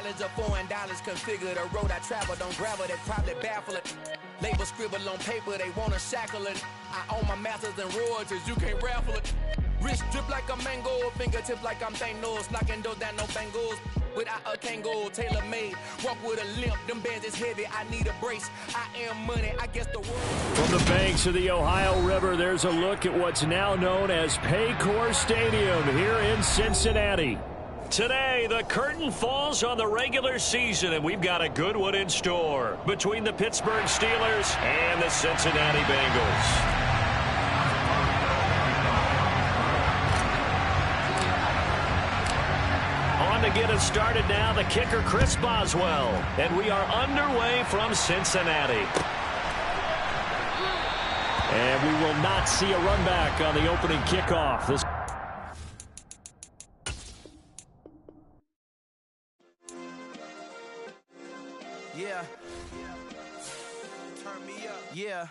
Knowledge of foreign dollars configure the road I travel. Don't gravel, that probably baffle it. Label scribble on paper, they wanna shackle it. I own my masters and royalties, you can't raffle it. Wrist drip like a mango, fingertips like I'm Thanos. Knocking doors down, no Bengals. Without a Kango, tailor-made. Walk with a limp, them bands is heavy. I need a brace. I am money, I guess the world. From the banks of the Ohio River, there's a look at what's now known as Paycor Stadium here in Cincinnati. Today, the curtain falls on the regular season, and we've got a good one in store between the Pittsburgh Steelers and the Cincinnati Bengals. To get us started now, the kicker Chris Boswell, and we are underway from Cincinnati. And we will not see a run back on the opening kickoff. Yeah. Turn me up. Yeah.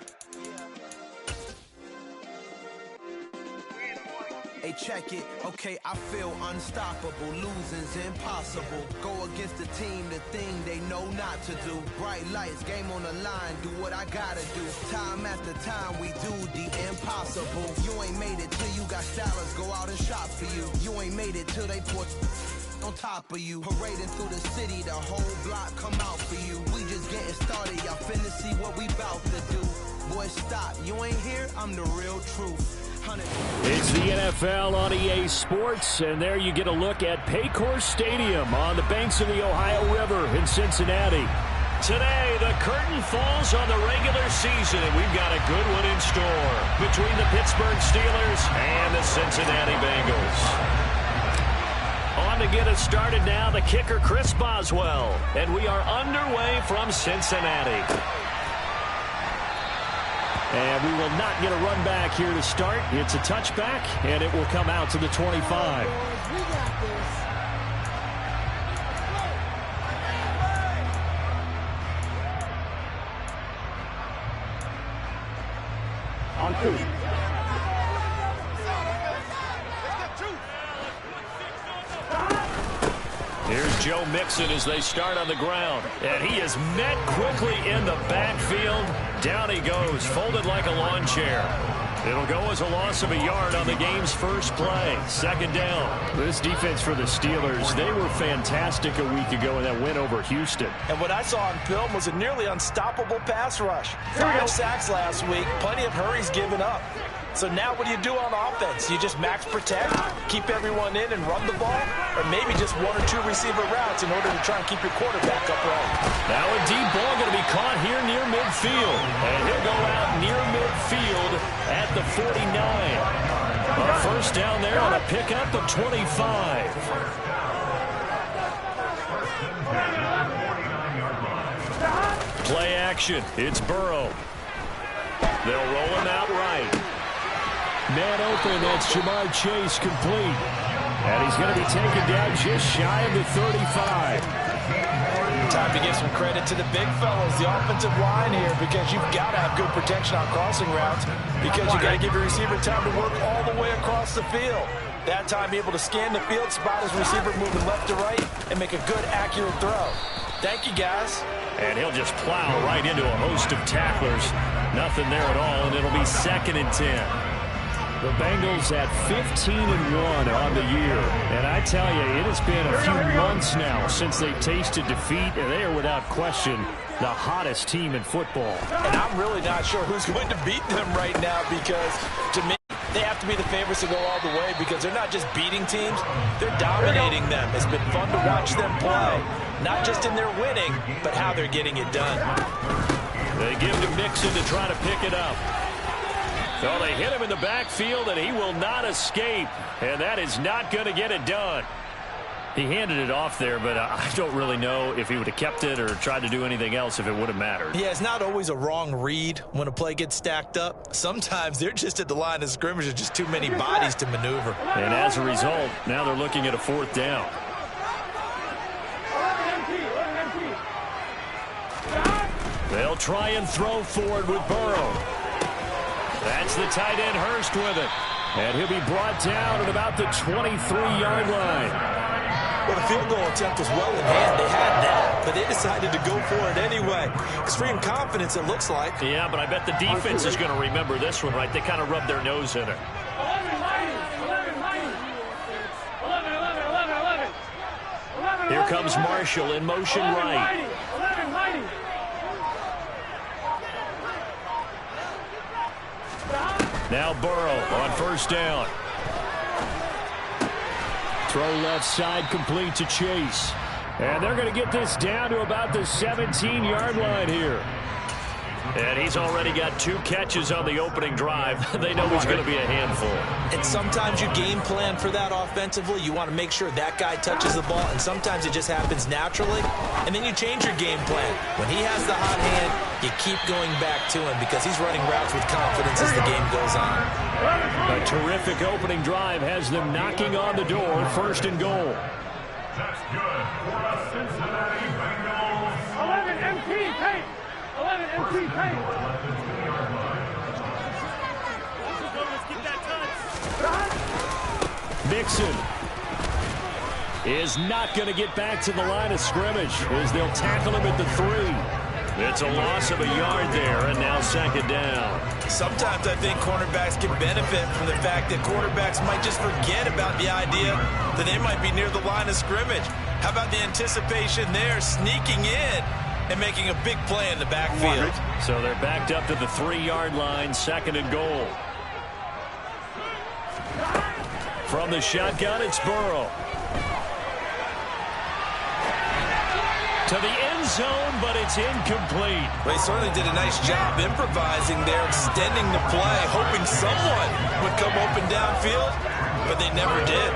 Hey, check it. Okay, I feel unstoppable. Losing's impossible. Go against the team, the thing they know not to do. Bright lights, game on the line. Do what I gotta do. Time after time, we do the impossible. You ain't made it till you got stylists go out and shop for you. You ain't made it till they put on top of you. Parading through the city, the whole block come out for you. We just getting started. Y'all finna see what we bout to do. Boy, stop. You ain't here? I'm the real truth. It's the NFL on EA Sports, and there you get a look at Paycor Stadium on the banks of the Ohio River in Cincinnati. Today, the curtain falls on the regular season, and we've got a good one in store between the Pittsburgh Steelers and the Cincinnati Bengals. On to get us started now, the kicker Chris Boswell, and we are underway from Cincinnati. And we will not get a run back here to start. It's a touchback, and it will come out to the 25. On 2. Here's Joe Mixon as they start on the ground. And he is met quickly in the backfield. Down he goes, folded like a lawn chair. It'll go as a loss of a yard on the game's first play. Second down. This defense for the Steelers, they were fantastic a week ago in that win over Houston. And what I saw on film was a nearly unstoppable pass rush. 5 sacks last week, plenty of hurries given up. So now what do you do on offense? You just max protect, keep everyone in and run the ball, or maybe just 1 or 2 receiver routes in order to try and keep your quarterback upright. Now a deep ball going to be caught here near midfield. And he'll go out near midfield at the 49. A first down there on a pickup of 25. Play action. It's Burrow. They'll roll him out right. Man open, that's Jamar Chase complete. And he's going to be taken down just shy of the 35. Time to give some credit to the big fellas, the offensive line here, because you've got to have good protection on crossing routes, because you got to give your receiver time to work all the way across the field. That time, be able to scan the field, spot his receiver moving left to right, and make a good, accurate throw. Thank you, guys. And he'll just plow right into a host of tacklers. Nothing there at all, and it'll be 2nd and 10. The Bengals at 15-1 on the year. And I tell you, it has been a few months now since they've tasted defeat, and they are without question the hottest team in football. And I'm really not sure who's going to beat them right now, because to me, they have to be the favorites to go all the way, because they're not just beating teams, they're dominating them. It's been fun to watch them play, not just in their winning, but how they're getting it done. They give to Mixon to try to pick it up. So they hit him in the backfield, and he will not escape. And that is not going to get it done. He handed it off there, but I don't really know if he would have kept it or tried to do anything else if it would have mattered. Yeah, it's not always a wrong read when a play gets stacked up. Sometimes they're just at the line of scrimmage. There's just too many bodies to maneuver. And as a result, now they're looking at a 4th down. They'll try and throw forward with Burrow. That's the tight end Hurst with it. And he'll be brought down at about the 23-yard line. Well, the field goal attempt was well in hand. They had that, but they decided to go for it anyway. Extreme confidence, it looks like. Yeah, but I bet the defense is going to remember this one, right? They kind of rubbed their nose in it. Here comes Marshall in motion right. Now Burrow on first down. Throw left side complete to Chase. And they're going to get this down to about the 17-yard line here. And he's already got 2 catches on the opening drive. They know he's going to be a handful. And sometimes you game plan for that offensively. You want to make sure that guy touches the ball, and sometimes it just happens naturally. And then you change your game plan. When he has the hot hand, you keep going back to him because he's running routes with confidence as the game goes on. A terrific opening drive has them knocking on the door, 1st and goal. That's good for the Cincinnati Bengals. 11 MP paint. 11 MP paint. Mixon is not going to get back to the line of scrimmage as they'll tackle him at the 3. It's a loss of a yard there, and now 2nd down. Sometimes I think cornerbacks can benefit from the fact that quarterbacks might just forget about the idea that they might be near the line of scrimmage. How about the anticipation there, sneaking in and making a big play in the backfield? So they're backed up to the 3-yard line, 2nd and goal. From the shotgun, it's Burrow. To the end zone, but it's incomplete. Well, he certainly did a nice job improvising there, extending the play, hoping someone would come open downfield, but they never did.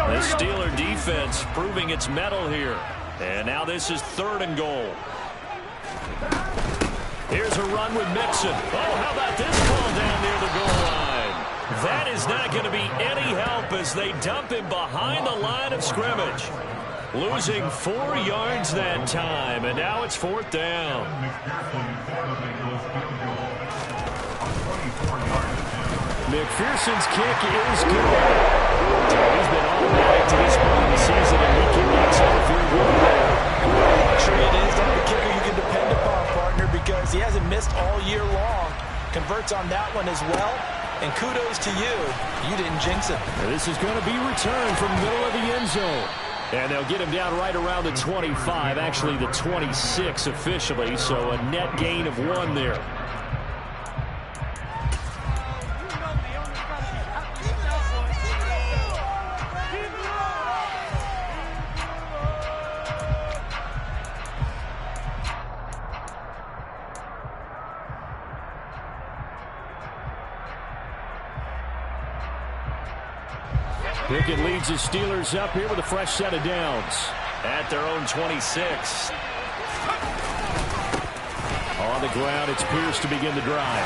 The Steeler defense proving its mettle here. And now this is 3rd and goal. Here's a run with Mixon. Oh, how about this call down near the goal line? That is not going to be any help as they dump him behind the line of scrimmage. Losing 4 yards that time, and now it's 4th down. McPherson's kick is good. He's been automatic to this point in the season, and he connects on the field goal there. Sure it is. That's the kicker you can depend upon, partner, because he hasn't missed all year long. Converts on that one as well. And kudos to you. You didn't jinx it. This is going to be returned from the middle of the end zone. And they'll get him down right around the 25, actually the 26 officially, so a net gain of 1 there. Pickett leads the Steelers up here with a fresh set of downs at their own 26. On the ground, it's Pierce to begin the drive.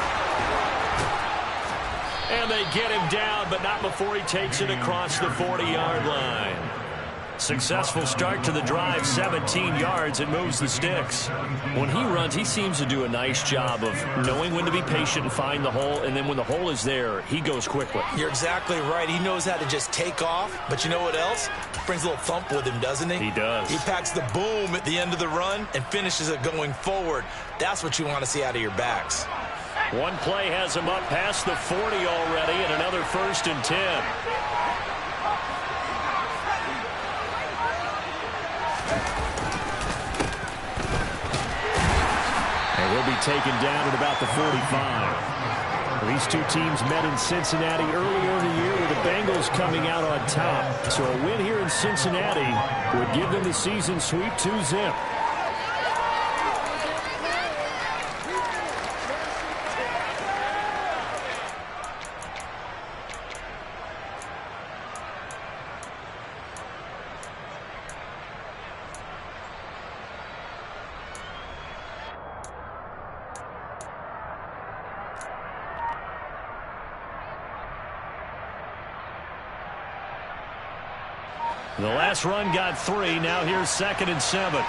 And they get him down, but not before he takes it across the 40-yard line. Successful start to the drive, 17 yards, and moves the sticks. When he runs, he seems to do a nice job of knowing when to be patient and find the hole, and then when the hole is there, he goes quickly. You're exactly right. He knows how to just take off, but you know what else? Brings a little thump with him, doesn't he? He does. He packs the boom at the end of the run and finishes it going forward. That's what you want to see out of your backs. One play has him up past the 40 already, and another 1st and 10. Will be taken down at about the 45. These two teams met in Cincinnati earlier in the year with the Bengals coming out on top. So a win here in Cincinnati would give them the season sweep 2-zip. The last run got 3. Now here's 2nd and 7.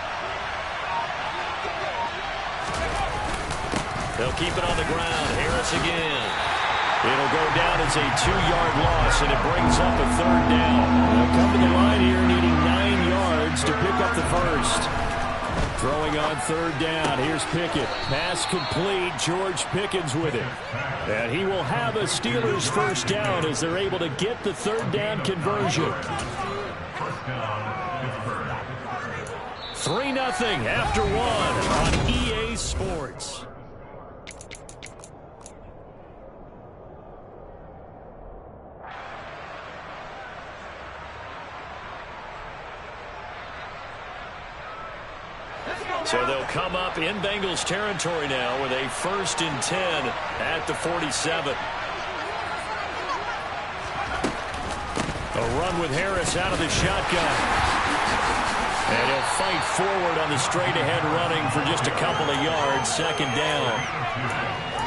They'll keep it on the ground. Harris again. It'll go down as a 2-yard loss, and it brings up a 3rd down. They'll come to the line here needing 9 yards to pick up the first. Throwing on 3rd down. Here's Pickett. Pass complete. George Pickens with it. And he will have a Steelers first down as they're able to get the 3rd down conversion. 3-0 after 1 on EA Sports. So they'll come up in Bengals territory now with a 1st and 10 at the 47. A run with Harris out of the shotgun. And he'll fight forward on the straight-ahead running for just a couple of yards. 2nd down.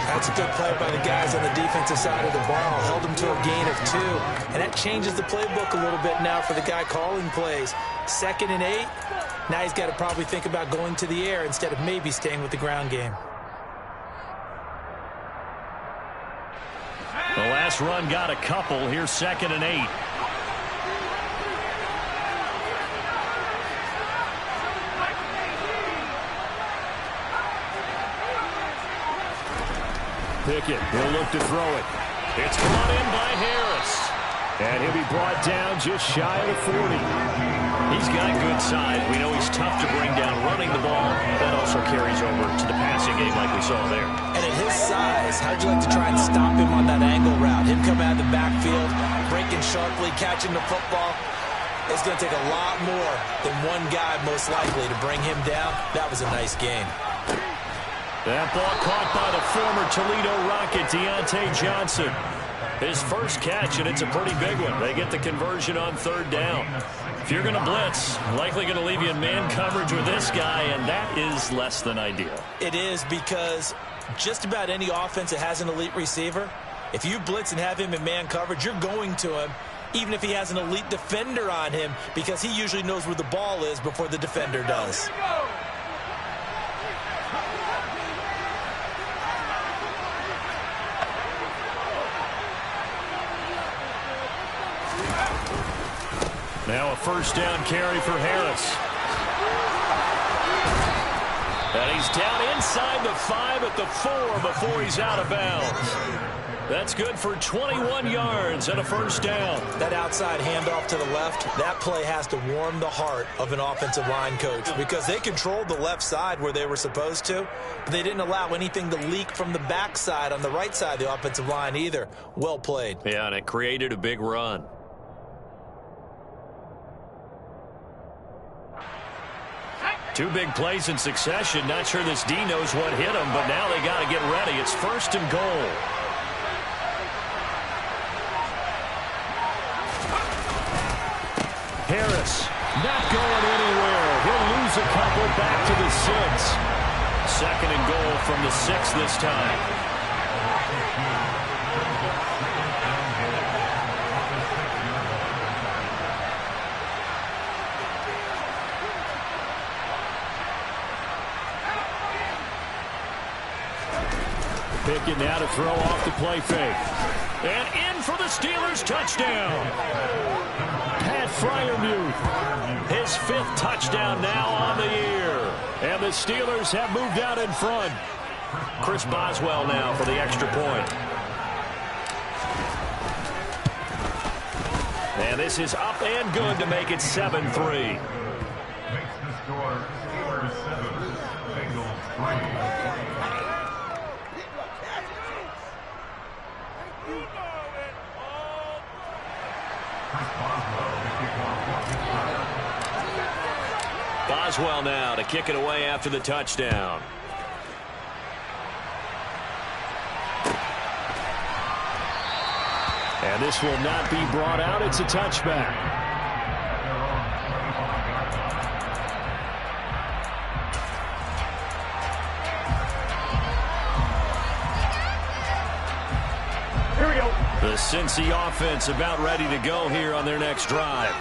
That's a good play by the guys on the defensive side of the ball. Held them to a gain of 2. And that changes the playbook a little bit now for the guy calling plays. 2nd and 8. Now he's got to probably think about going to the air instead of maybe staying with the ground game. The last run got a couple. Here's 2nd and 8. Pickett, he'll look to throw it. It's brought in by Harris. And he'll be brought down just shy of the 40. He's got good size. We know he's tough to bring down running the ball. That also carries over to the passing game like we saw there. And at his size, how'd you like to try and stop him on that angle route? Him coming out of the backfield, breaking sharply, catching the football. It's going to take a lot more than one guy most likely to bring him down. That was a nice game. That ball caught by the former Toledo Rocket, Deontay Johnson. His first catch, and it's a pretty big one. They get the conversion on 3rd down. If you're going to blitz, likely going to leave you in man coverage with this guy, and that is less than ideal. It is, because just about any offense that has an elite receiver, if you blitz and have him in man coverage, you're going to him, even if he has an elite defender on him, because he usually knows where the ball is before the defender does. Now a 1st down carry for Harris. And he's down inside the 5 at the 4 before he's out of bounds. That's good for 21 yards and a 1st down. That outside handoff to the left, that play has to warm the heart of an offensive line coach, because they controlled the left side where they were supposed to, but they didn't allow anything to leak from the backside on the right side of the offensive line either. Well played. Yeah, and it created a big run. Two big plays in succession. Not sure this D knows what hit him, but now they got to get ready. It's 1st and goal. Harris not going anywhere. He'll lose a couple back to the 6. 2nd and goal from the 6 this time. Pickett now to throw off the play fake. And in for the Steelers touchdown. Pat Freiermuth, his 5th touchdown now on the year. And the Steelers have moved out in front. Chris Boswell now for the extra point. And this is up and good to make it 7-3. Makes the score Steelers 7, Bengals 3. Boswell now to kick it away after the touchdown. And this will not be brought out. It's a touchback. Here we go. The Cincy offense about ready to go here on their next drive.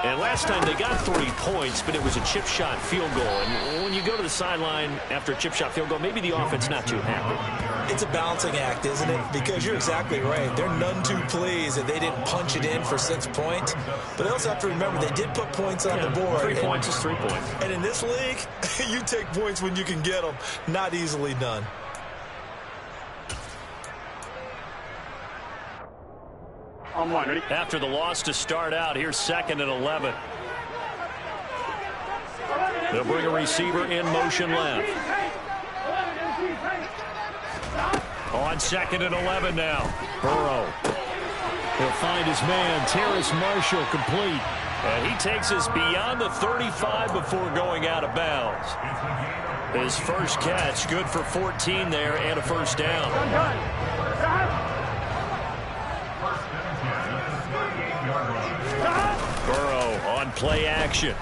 And last time they got 3 points, but it was a chip shot field goal. And when you go to the sideline after a chip shot field goal, maybe the offense not too happy. It's a balancing act, isn't it? Because you're exactly right. They're none too pleased that they didn't punch it in for 6 points. But they also have to remember they did put points on the board. 3 points is 3 points. And in this league, you take points when you can get them. Not easily done. After the loss to start out, here's 2nd and 11. They'll bring a receiver in motion left. On 2nd and 11 now. Burrow. He'll find his man, Terrace Marshall, complete. And he takes us beyond the 35 before going out of bounds. His first catch, good for 14 there and a first down. Burrow on play action.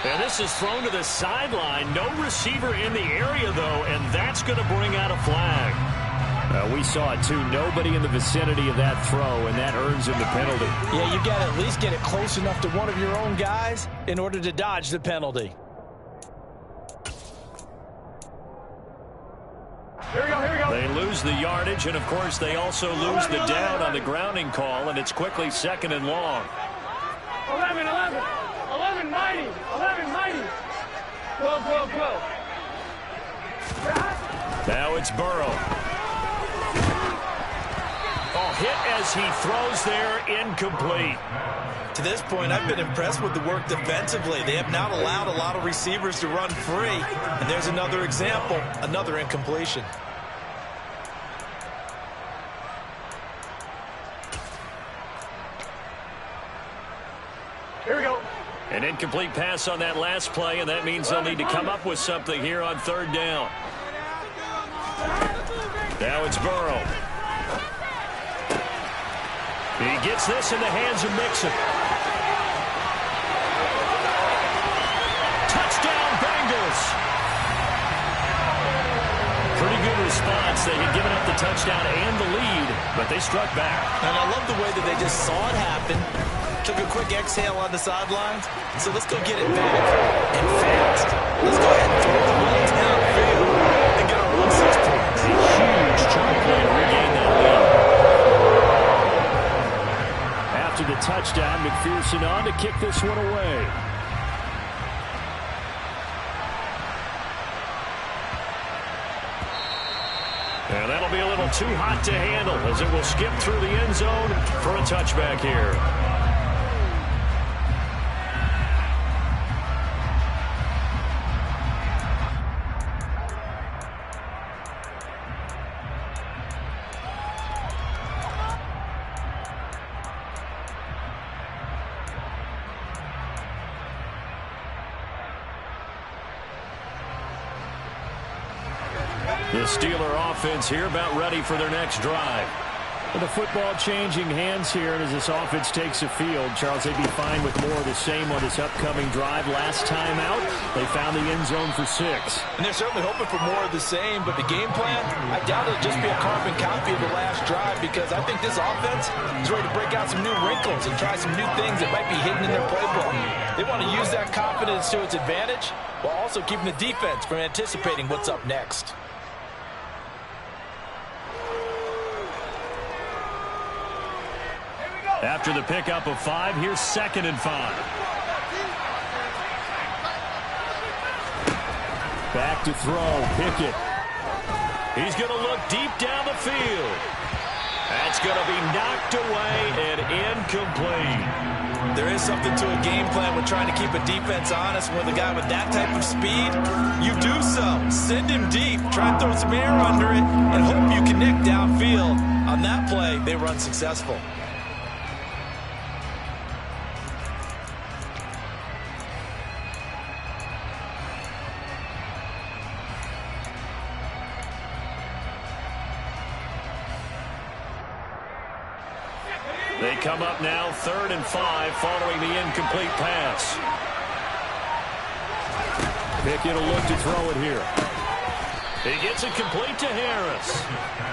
And this is thrown to the sideline. No receiver in the area, though, and that's going to bring out a flag. We saw it, too. Nobody in the vicinity of that throw, and that earns him the penalty. Yeah, you got to at least get it close enough to one of your own guys in order to dodge the penalty. Here we go. They lose the yardage, and, of course, they also lose the down on the grounding call, and it's quickly 2nd and long. 11, mighty. 12. Now it's Burrow. Hit as he throws there, incomplete. To this point, I've been impressed with the work defensively. They have not allowed a lot of receivers to run free. And there's another example, another incompletion. Here we go. An incomplete pass on that last play, and that means they'll need to come up with something here on 3rd down. Now it's Burrow. He gets this in the hands of Mixon. Touchdown, Bengals. Pretty good response. They had given up the touchdown and the lead, but they struck back. And I love the way that they just saw it happen. Took a quick exhale on the sidelines. So let's go get it back. And fast. Let's go ahead and throw the ball downfield and get our own 6 points. A huge chunk play to regain that lead. After the touchdown, McPherson on to kick this one away. And that'll be a little too hot to handle as it will skip through the end zone for a touchback here. The Steeler offense here about ready for their next drive. With the football changing hands here, and as this offense takes the field, Charles, they'd be fine with more of the same on this upcoming drive. Last time out, they found the end zone for 6. And they're certainly hoping for more of the same, but the game plan, I doubt it'll just be a carbon copy of the last drive, because I think this offense is ready to break out some new wrinkles and try some new things that might be hidden in their playbook. They want to use that confidence to its advantage while also keeping the defense from anticipating what's up next. After the pickup of 5, here's 2nd and 5. Back to throw, Pickett. He's going to look deep down the field. That's going to be knocked away and incomplete. There is something to a game plan with trying to keep a defense honest. With a guy with that type of speed, you do so. Send him deep. Try and throw some air under it and hope you connect downfield. On that play, they were unsuccessful. They come up now 3rd and 5 following the incomplete pass. Pickett will look to throw it here. He gets it complete to Harris.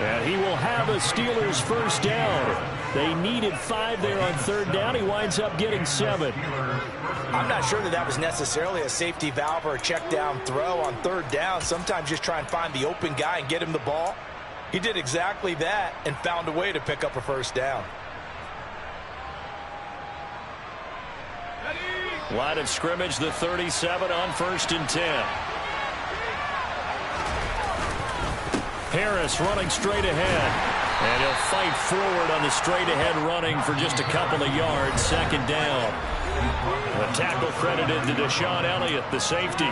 And he will have a Steelers first down. They needed 5 there on third down. He winds up getting 7. I'm not sure that was necessarily a safety valve or a check down throw on third down. Sometimes just try and find the open guy and get him the ball. He did exactly that and found a way to pick up a first down. Line of scrimmage, the 37 on 1st and 10. Harris running straight ahead. And he'll fight forward on the straight-ahead running for just a couple of yards. 2nd down. The tackle credited to Deshaun Elliott, the safety.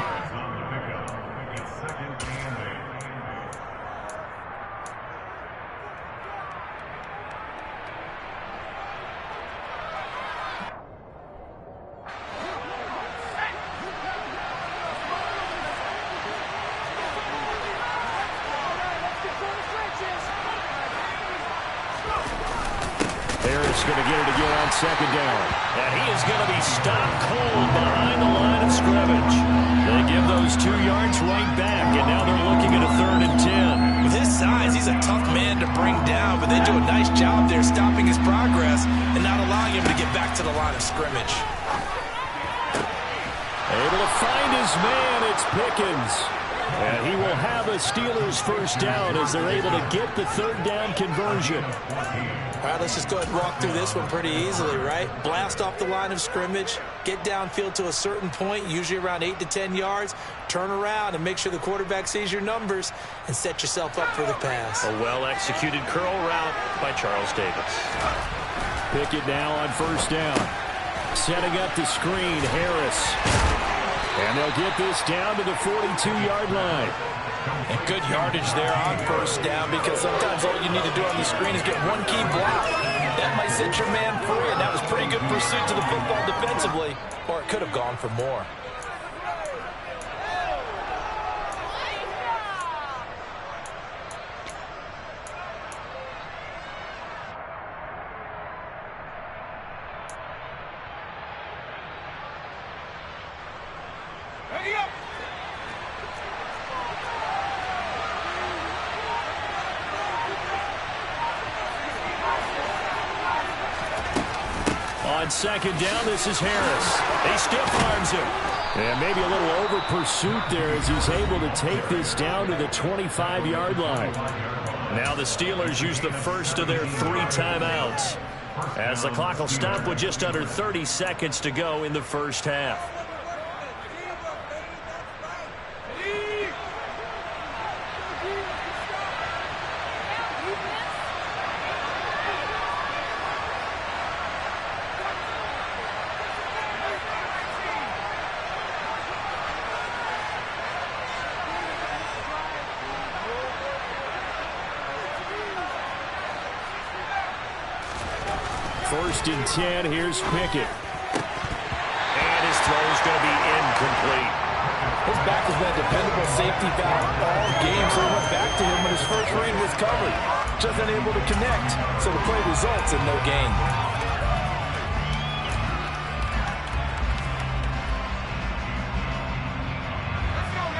Harris going to get it again on 2nd down. And he is going to be stopped cold behind the line of scrimmage. They give those 2 yards right back, and now they're looking at a 3rd and 10. With his size, he's a tough man to bring down, but they do a nice job there stopping his progress and not allowing him to get back to the line of scrimmage. Able to find his man, it's Pickens. And he will have a Steelers first down as they're able to get the 3rd down conversion. All right, let's just go ahead and walk through this one pretty easily, right? Blast off the line of scrimmage, get downfield to a certain point, usually around 8 to 10 yards, turn around and make sure the quarterback sees your numbers and set yourself up for the pass. A well-executed curl route by Charles Davis. Pickett now on 1st down. Setting up the screen, Harris. And they'll get this down to the 42-yard line. And good yardage there on 1st down, because sometimes all you need to do on the screen is get one key block. That might set your man free, and that was pretty good pursuit to the football defensively, or it could have gone for more. On 2nd down, this is Harris. He stiff arms him. And maybe a little over pursuit there as he's able to take this down to the 25-yard line. Now the Steelers use the first of their 3 timeouts, as the clock will stop with just under 30 seconds to go in the first half. First and 10, here's Pickett. And his throw is going to be incomplete. His back has been a dependable safety valve all game, so he went back to him when his first read was covered. Just unable to connect, so the play results in no gain.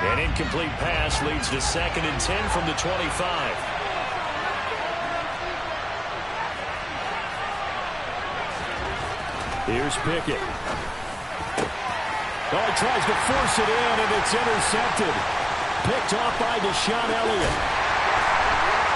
An incomplete pass leads to 2nd and 10 from the 25. Here's Pickett. Oh, he tries to force it in, and it's intercepted. Picked off by Deshaun Elliott.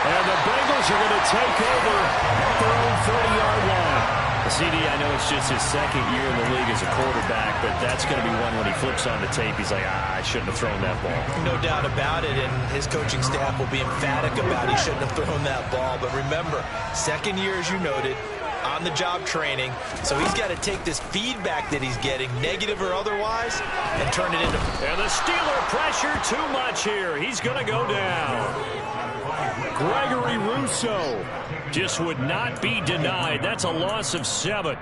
And the Bengals are going to take over at their own 30-yard line. CD, I know it's just his 2nd year in the league as a quarterback, but that's going to be one when he flips on the tape. He's like, I shouldn't have thrown that ball. No doubt about it, and his coaching staff will be emphatic about he shouldn't have thrown that ball. But remember, 2nd year, as you noted, on-the-job training, so he's got to take this feedback that he's getting, negative or otherwise, and turn it into... And the Steeler pressure too much here. He's going to go down. Gregory Rousseau just would not be denied. That's a loss of 7.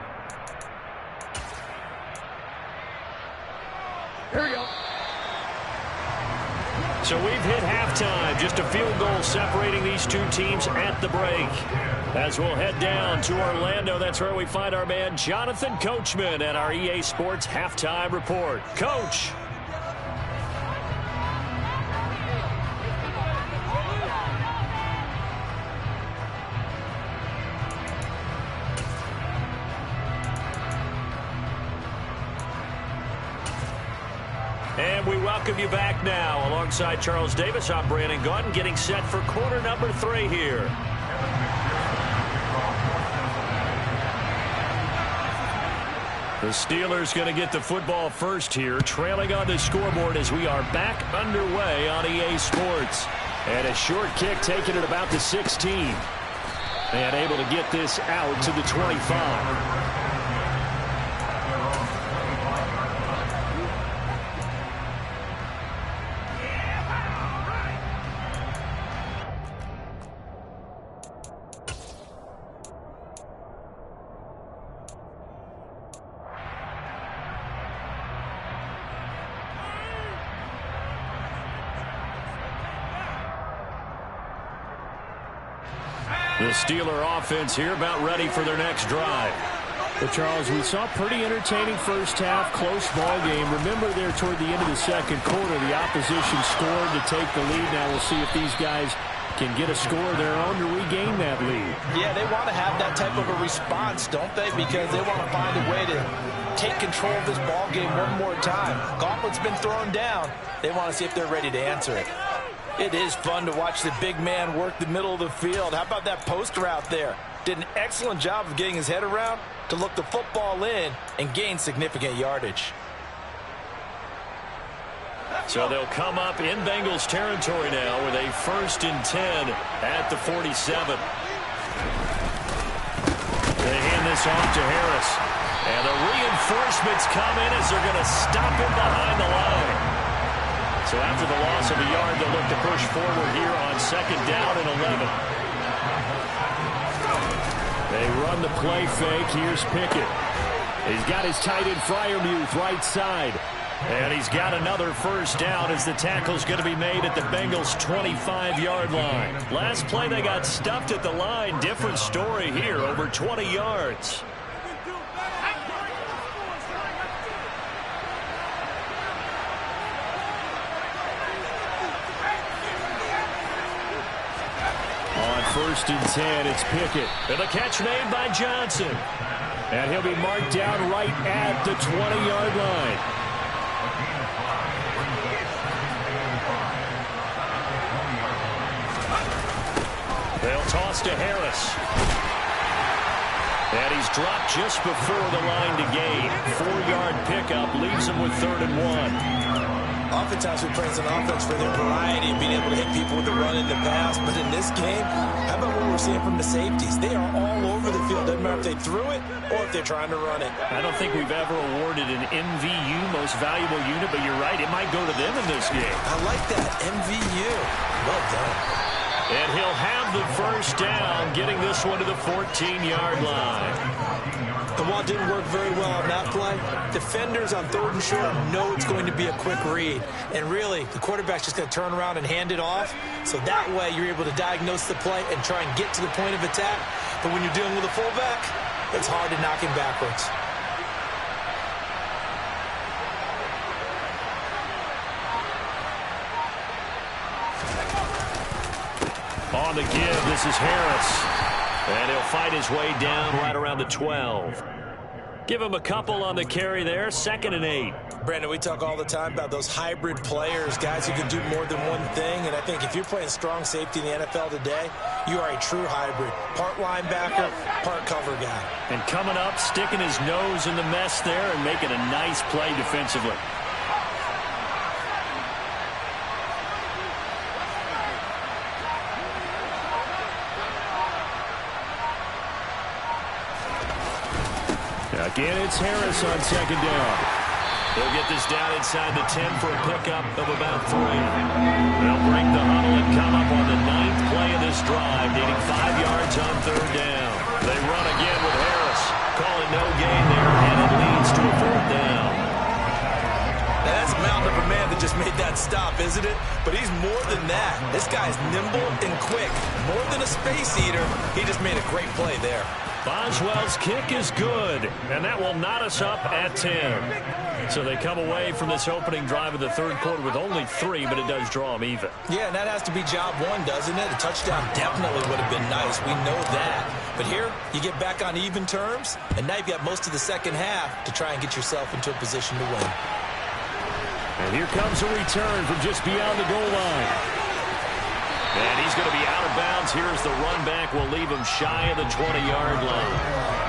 Here we go. So we've hit halftime. Just a field goal separating these 2 teams at the break. As we'll head down to Orlando, that's where we find our man Jonathan Coachman at our EA Sports Halftime Report. Coach. welcome you back now. Alongside Charles Davis, I'm Brandon Gaudin, getting set for quarter number 3 here. The Steelers going to get the football first here, trailing on the scoreboard as we are back underway on EA Sports. And a short kick taken at about the 16. And able to get this out to the 25. The Steeler offense here about ready for their next drive. Well, Charles, we saw pretty entertaining first half, close ball game. Remember there toward the end of the second quarter, the opposition scored to take the lead. Now we'll see if these guys can get a score of their own to regain that lead. Yeah, they want to have that type of a response, don't they? Because they want to find a way to take control of this ball game one more time. Gauntlet's been thrown down. They want to see if they're ready to answer it. It is fun to watch the big man work the middle of the field. How about that post route there? Did an excellent job of getting his head around to look the football in and gain significant yardage. So they'll come up in Bengals territory now with a 1st and 10 at the 47. They hand this off to Harris. And the reinforcements come in as they're going to stop him behind the line. So after the loss of a yard, they'll look to push forward here on 2nd down and 11. They run the play fake. Here's Pickett. He's got his tight end Freiermuth right side. And he's got another 1st down as the tackle's going to be made at the Bengals' 25-yard line. Last play, they got stuffed at the line. Different story here, over 20 yards. On 1st and 10, it's Pickett. And the catch made by Johnson. And he'll be marked down right at the 20-yard line. They'll toss to Harris. And he's dropped just before the line to gain. 4-yard pickup leaves him with 3rd and 1. Oftentimes we praise an offense for their variety of being able to hit people with the run in the pass. But in this game, how about what we're seeing from the safeties? They are all over the field. Doesn't matter if they threw it or if they're trying to run it. I don't think we've ever awarded an MVU, most valuable unit, but you're right. It might go to them in this game. I like that. MVU. Well done. And he'll have the 1st down, getting this one to the 14-yard line. And while it didn't work very well on that play, defenders on 3rd and short know it's going to be a quick read. And really, the quarterback's just going to turn around and hand it off. So that way, you're able to diagnose the play and try and get to the point of attack. But when you're dealing with a fullback, it's hard to knock him backwards. On the give, this is Harris. And he'll fight his way down right around the 12. Give him a couple on the carry there. 2nd and 8. Brandon, we talk all the time about those hybrid players, guys who can do more than one thing. And I think if you're playing strong safety in the NFL today, you are a true hybrid. Part linebacker, part cover guy. And coming up, sticking his nose in the mess there and making a nice play defensively. Again, it's Harris on 2nd down. They'll get this down inside the 10 for a pickup of about 3. They'll break the huddle and come up on the 9th play of this drive, needing 5 yards on 3rd down. They run again with Harris. Call it no gain there, and it leads to a 4th down. Now that's a mountain of a man that just made that stop, isn't it? But he's more than that. This guy's nimble and quick. More than a space eater, he just made a great play there. Boswell's kick is good, and that will knot us up at 10. So they come away from this opening drive of the 3rd quarter with only 3, but it does draw them even. Yeah, and that has to be job 1, doesn't it? A touchdown definitely would have been nice. We know that. But here, you get back on even terms, and now you've got most of the second half to try and get yourself into a position to win. And here comes a return from just beyond the goal line. And he's going to be out of bounds. Here's the run back. Will leave him shy of the 20-yard line.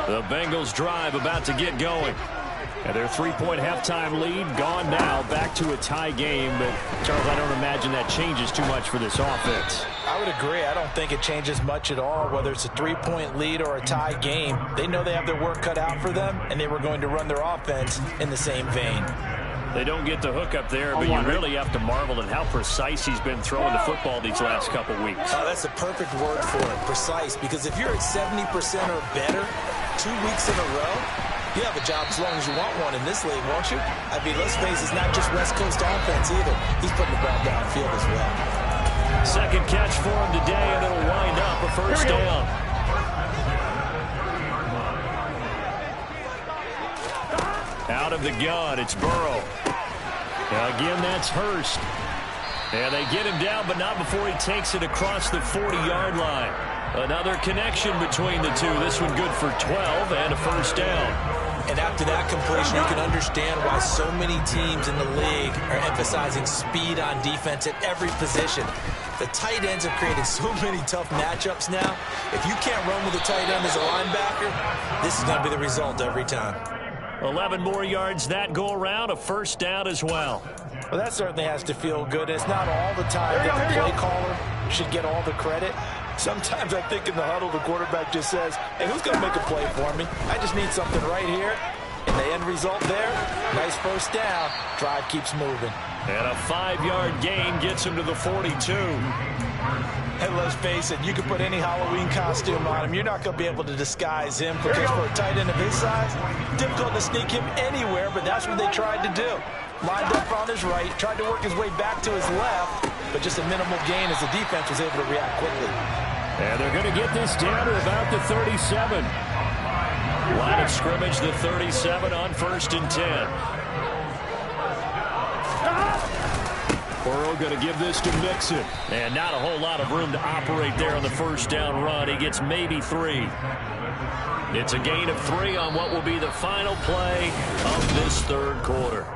The Bengals drive about to get going. And their 3-point halftime lead gone now. Back to a tie game. But, Charles, I don't imagine that changes too much for this offense. I would agree. I don't think it changes much at all, whether it's a 3-point lead or a tie game. They know they have their work cut out for them, and they were going to run their offense in the same vein. They don't get the hook up there, but you really have to marvel at how precise he's been throwing the football these last couple weeks. That's a perfect word for it, precise, because if you're at 70% or better 2 weeks in a row, you have a job as long as you want one in this league, won't you? I mean, let's face it, it's not just West Coast offense either. He's putting the ball downfield as well. Second catch for him today, and it'll wind up a first down. Out of the gun, it's Burrow. Again, that's Hurst. And they get him down, but not before he takes it across the 40-yard line. Another connection between the two. This one good for 12 and a first down. And after that completion, you can understand why so many teams in the league are emphasizing speed on defense at every position. The tight ends have created so many tough matchups now. If you can't run with a tight end as a linebacker, this is going to be the result every time. 11 more yards that go around, a first down as well. Well, that certainly has to feel good. It's not all the time that the play caller should get all the credit. Sometimes I think in the huddle, the quarterback just says, hey, who's going to make a play for me? I just need something right here. And the end result there, nice first down. Drive keeps moving. And a 5-yard gain gets him to the 42. And let's face it, you can put any Halloween costume on him. You're not going to be able to disguise him because for a tight end of his size, difficult to sneak him anywhere, but that's what they tried to do. Lined up on his right, tried to work his way back to his left, but just a minimal gain as the defense was able to react quickly. And they're going to get this down to about the 37. Line of scrimmage, the 37 on 1st and 10. Burrow going to give this to Mixon. And not a whole lot of room to operate there on the first down run. He gets maybe 3. It's a gain of 3 on what will be the final play of this third quarter.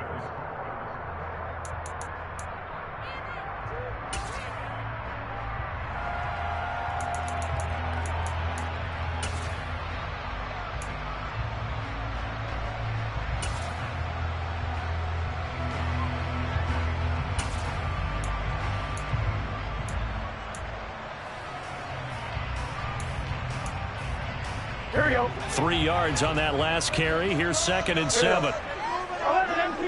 Here we go. 3 yards on that last carry. Here's 2nd and 7. 11 empty.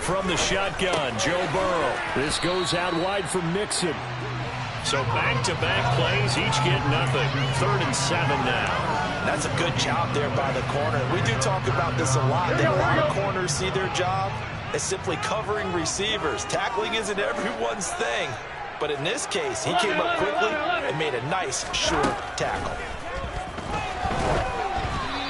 From the shotgun, Joe Burrow. This goes out wide for Mixon. So back-to-back plays, each get nothing. 3rd and 7 now. That's a good job there by the corner. We do talk about this a lot. That a lot of corners see their job as simply covering receivers. Tackling isn't everyone's thing. But in this case, he came up quickly and made a nice, short tackle.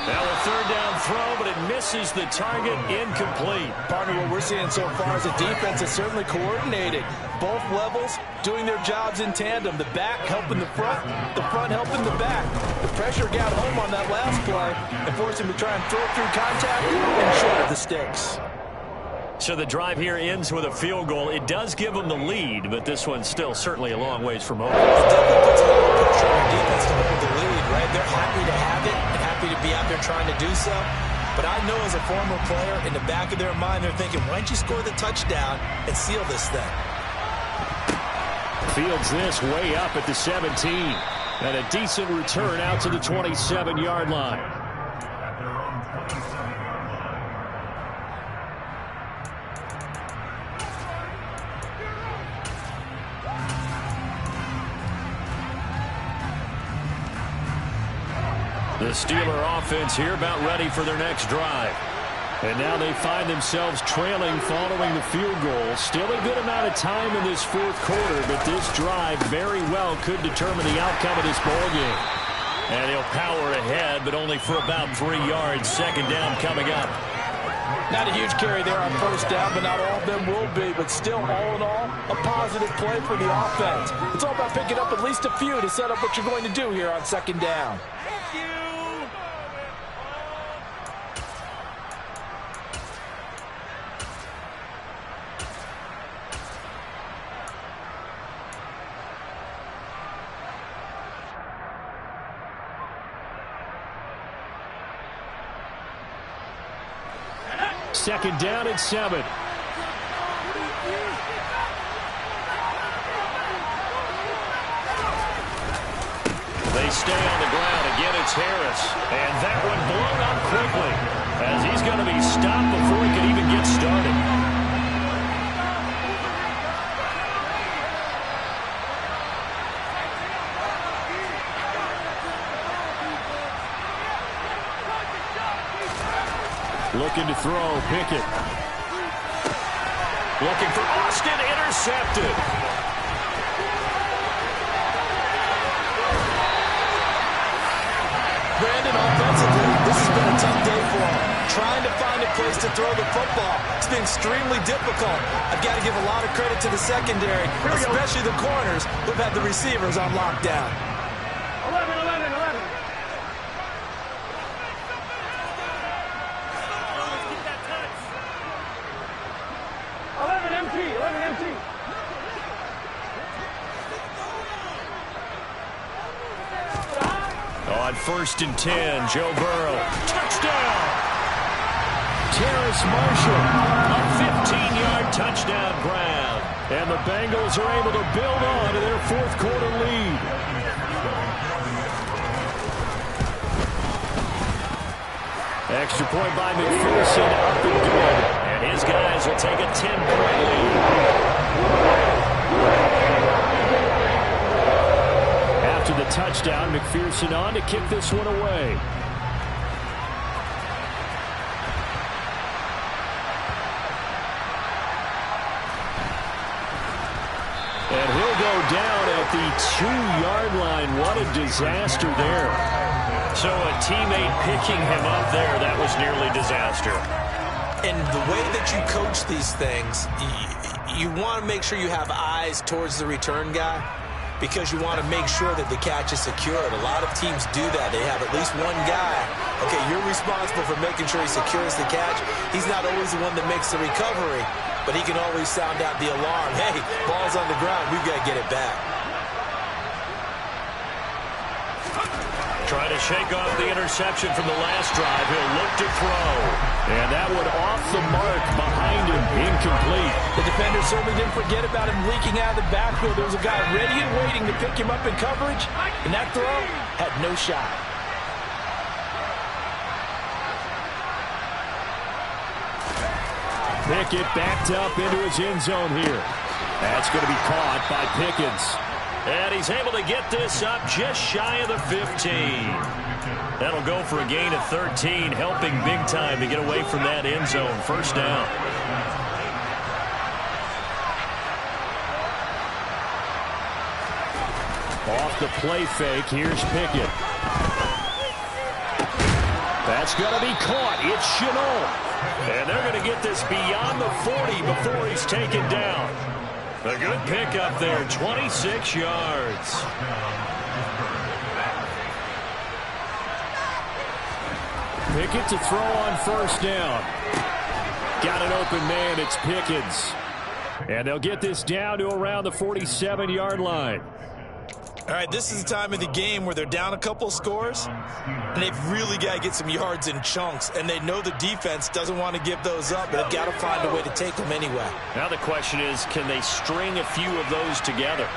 Now a 3rd down throw, but it misses the target, incomplete. Partner, what we're seeing so far is a defense that's certainly coordinated. Both levels doing their jobs in tandem. The back helping the front helping the back. The pressure got home on that last play and forced him to try and throw through contact and short of the sticks. So the drive here ends with a field goal. It does give them the lead, but this one's still certainly a long ways from over. It definitely puts a lot of pressure on the defense to hold the lead, right? They're happy to have it and happy to be out there trying to do so. But I know as a former player, in the back of their mind, they're thinking, why don't you score the touchdown and seal this thing? Fields this way up at the 17. And a decent return out to the 27-yard line. The Steeler offense here about ready for their next drive. And now they find themselves trailing following the field goal. Still a good amount of time in this 4th quarter, but this drive very well could determine the outcome of this ball game. And he'll power ahead, but only for about 3 yards. 2nd down coming up. Not a huge carry there on first down, but not all of them will be. But still, all in all, a positive play for the offense. It's all about picking up at least a few to set up what you're going to do here on second down. Second down and 7. They stay on the ground. Again, it's Harris. And that one blown up quickly as he's going to be stopped before he can even get started. Looking to throw, Pickett. Looking for Austin, intercepted. Brandon, offensively, this has been a tough day for him. Trying to find a place to throw the football. It's been extremely difficult. I've got to give a lot of credit to the secondary, especially the corners who've had the receivers on lockdown. 11. 11 MT. On 1st and 10, Joe Burrow. Touchdown! Terrace Marshall, a 15-yard touchdown grab. And the Bengals are able to build on to their fourth quarter lead. Extra point by McPherson, up and good. And his guys will take a 10-point lead. After the touchdown, McPherson on to kick this one away. And he'll go down at the 2-yard line. What a disaster there. So a teammate picking him up there, that was nearly disaster. And the way that you coach these things, you want to make sure you have eyes towards the return guy because you want to make sure that the catch is secured. A lot of teams do that. They have at least one guy. Okay, you're responsible for making sure he secures the catch. He's not always the one that makes the recovery, but he can always sound out the alarm. Hey, ball's on the ground. We've got to get it back. Trying to shake off the interception from the last drive. He'll look to throw. And that one off the mark behind him. Incomplete. The defender certainly didn't forget about him leaking out of the backfield. There was a guy ready and waiting to pick him up in coverage. And that throw had no shot. Pickett backed up into his end zone here. That's going to be caught by Pickens. And he's able to get this up just shy of the 15. That'll go for a gain of 13, helping big time to get away from that end zone. First down. Off the play fake, here's Pickett. That's going to be caught. It's Chenault. And they're going to get this beyond the 40 before he's taken down. A good pickup there, 26 yards. Pickett to throw on first down. Got an open man, it's Pickens. And they'll get this down to around the 47-yard line. All right, this is the time of the game where they're down a couple scores, and they've really got to get some yards in chunks, and they know the defense doesn't want to give those up, but they've got to find a way to take them anyway. Now the question is, can they string a few of those together?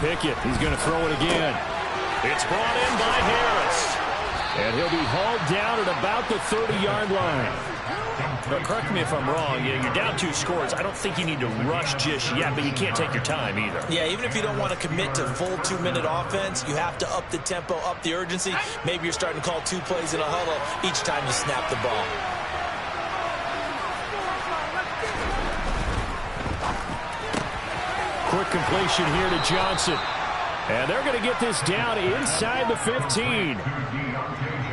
Pickett, he's going to throw it again. It's brought in by Harris. And he'll be hauled down at about the 30-yard line. But correct me if I'm wrong, you're down 2 scores. I don't think you need to rush just yet, but you can't take your time either. Yeah, even if you don't want to commit to full 2-minute offense, you have to up the tempo, up the urgency. Maybe you're starting to call 2 plays in a huddle each time you snap the ball. Quick completion here to Johnson. And they're going to get this down inside the 15.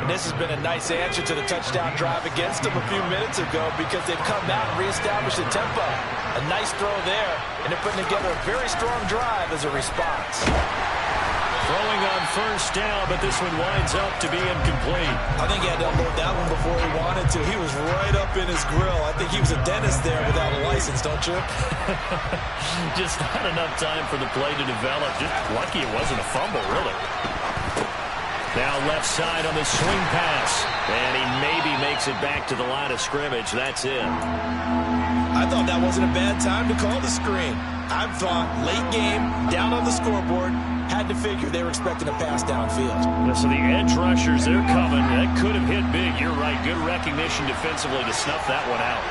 And this has been a nice answer to the touchdown drive against them a few minutes ago because they've come out and reestablished the tempo. A nice throw there, and they're putting together a very strong drive as a response. Throwing on first down, but this one winds up to be incomplete. I think he had to unload that one before he wanted to. He was right up in his grill. I think he was a dentist there without a license, don't you? Just not enough time for the play to develop. Just lucky it wasn't a fumble, really. Now left side on the swing pass. And he maybe makes it back to the line of scrimmage. That's it. I thought that wasn't a bad time to call the screen. I thought late game, down on the scoreboard, had to figure they were expecting a pass downfield. Yeah, so the edge rushers, they're coming. That could have hit big. You're right. Good recognition defensively to snuff that one out.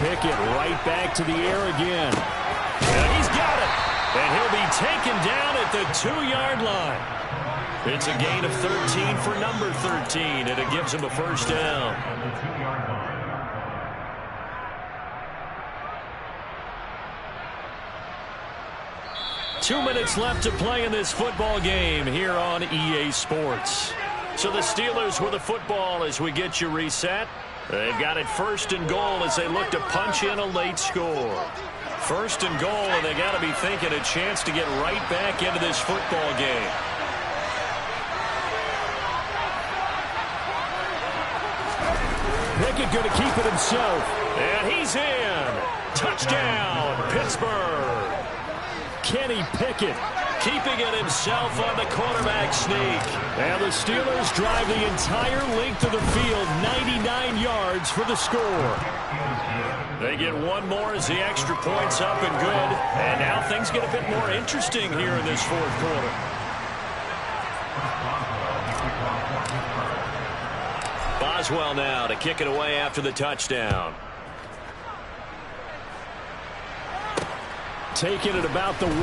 Pickett right back to the air again. And he's got it. And he'll be taken down at the 2-yard line. It's a gain of 13 for number 13, and it gives him a first down. 2 minutes left to play in this football game here on EA Sports. So the Steelers with the football as we get you reset. They've got it first and goal as they look to punch in a late score. First and goal, and they got to be thinking a chance to get right back into this football game. Pickett going to keep it himself. And he's in. Touchdown, Pittsburgh. Kenny Pickett keeping it himself on the quarterback sneak. And the Steelers drive the entire length of the field, 99 yards for the score. They get one more as the extra point's up and good. And now things get a bit more interesting here in this fourth quarter. Boswell now to kick it away after the touchdown. Taking it about the 1.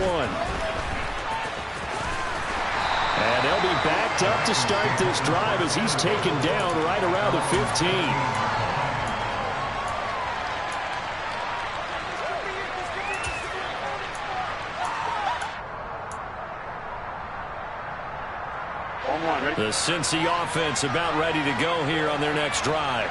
And they'll be backed up to start this drive as he's taken down right around the 15. The Cincy offense about ready to go here on their next drive.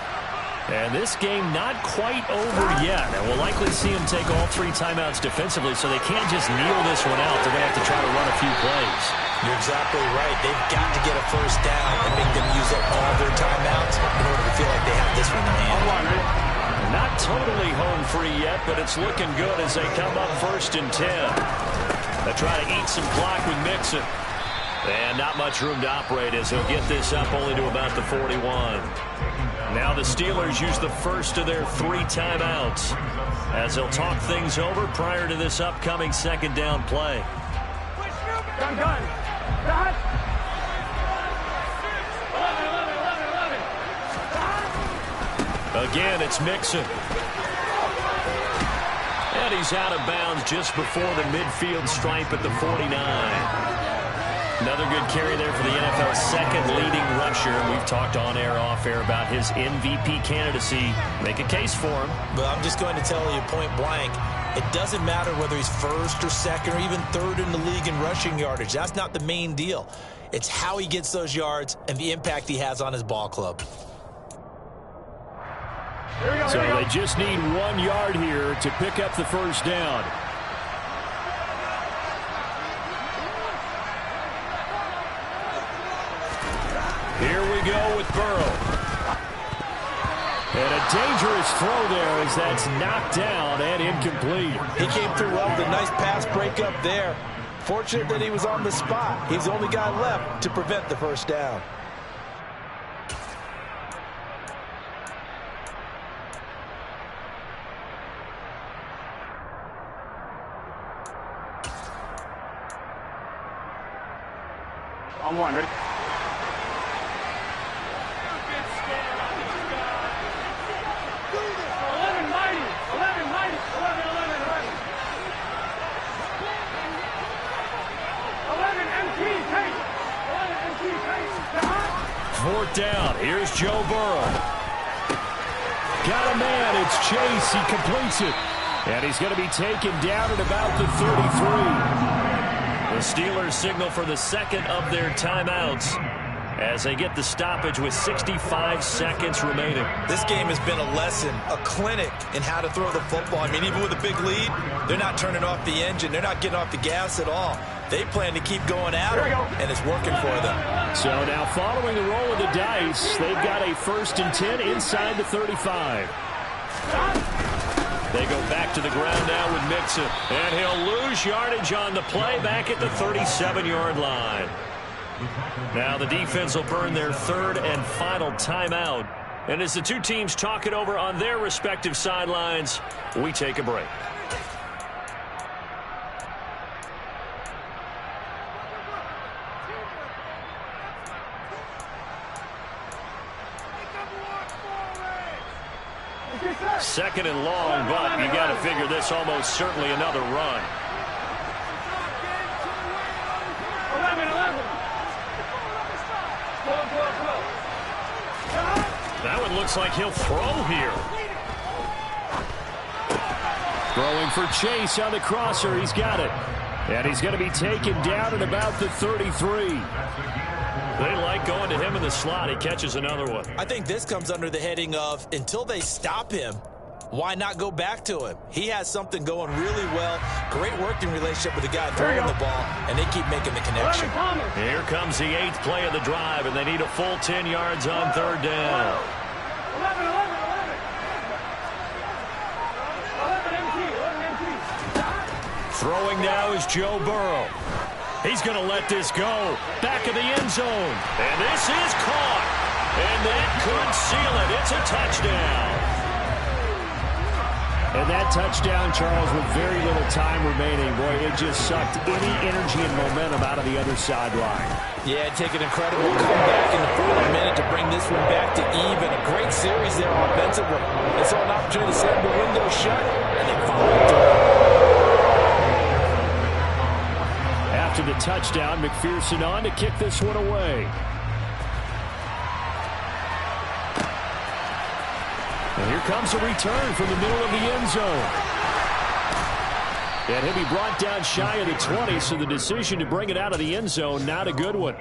And this game not quite over yet. And we'll likely see them take all 3 timeouts defensively, so they can't just kneel this one out. They're going to have to try to run a few plays. You're exactly right. They've got to get a first down and make them use up all their timeouts in order to feel like they have this one in hand. Not totally home free yet, but it's looking good as they come up first and 10. They try to eat some clock with Mixon. And not much room to operate as he'll get this up only to about the 41. Now the Steelers use the first of their 3 timeouts as they'll talk things over prior to this upcoming second down play. Again, it's Mixon. And he's out of bounds just before the midfield stripe at the 49. Another good carry there for the NFL's second leading rusher. We've talked on air, off air about his MVP candidacy. Make a case for him. But I'm just going to tell you point blank, it doesn't matter whether he's first or second or even third in the league in rushing yardage. That's not the main deal. It's how he gets those yards and the impact he has on his ball club. So they just need 1 yard here to pick up the first down. Here we go with Burrow. And a dangerous throw there as that's knocked down and incomplete. He came through well with a nice pass breakup there. Fortunate that he was on the spot. He's the only guy left to prevent the first down. On 1, ready? Fourth down. Here's Joe Burrow. Got a man. It's Chase. He completes it. And he's going to be taken down at about the 33. The Steelers signal for the second of their timeouts as they get the stoppage with 65 seconds remaining. This game has been a lesson, a clinic in how to throw the football. I mean, even with a big lead, they're not turning off the engine. They're not getting off the gas at all. They plan to keep going at it, and it's working for them. So now following the roll of the dice, they've got a 1st and 10 inside the 35. They go back to the ground now with Mixon, and he'll lose yardage on the play back at the 37-yard line. Now the defense will burn their 3rd and final timeout. And as the two teams talk it over on their respective sidelines, we take a break. Second and long, but you got to figure this almost certainly another run. 11. That one looks like he'll throw here. Throwing for Chase on the crosser. He's got it. And he's going to be taken down at about the 33. They like going to him in the slot. He catches another one. I think this comes under the heading of until they stop him, why not go back to him? He has something going really well. Great working relationship with the guy throwing the ball, and they keep making the connection. Here comes the 8th play of the drive, and they need a full 10 yards on 3rd down. 11 Throwing now is Joe Burrow. He's going to let this go. Back of the end zone. And this is caught. And that could seal it. It's a touchdown. And that touchdown, Charles, with very little time remaining. Boy, it just sucked any energy and momentum out of the other sideline. Yeah, take an incredible comeback in the 4th minute to bring this one back to even. A great series there offensively. They saw an opportunity to slam the window shut, and they followed through. After the touchdown, McPherson on to kick this one away. And here comes a return from the middle of the end zone. And he'll be brought down shy of the 20, so the decision to bring it out of the end zone, not a good one.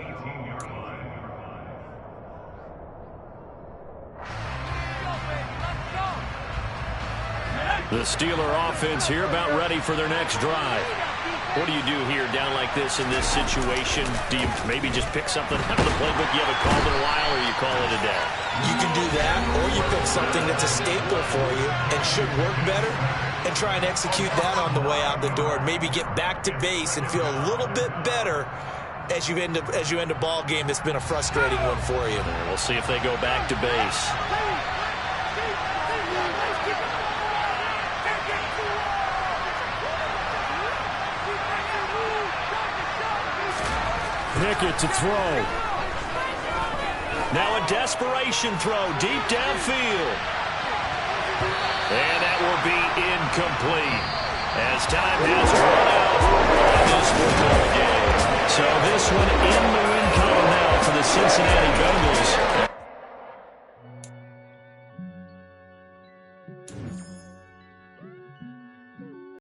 The Steeler offense here about ready for their next drive. What do you do here down like this in this situation? Do you maybe just pick something out of the playbook you haven't called in a while, or you call it a day? You can do that, or you pick something that's a staple for you and should work better and try and execute that on the way out the door and maybe get back to base and feel a little bit better as you end a ball game that's been a frustrating one for you. We'll see if they go back to base. Pickett to throw. Now a desperation throw deep downfield. And that will be incomplete as time has run out on this football game. So this one in the win column now for the Cincinnati Bengals.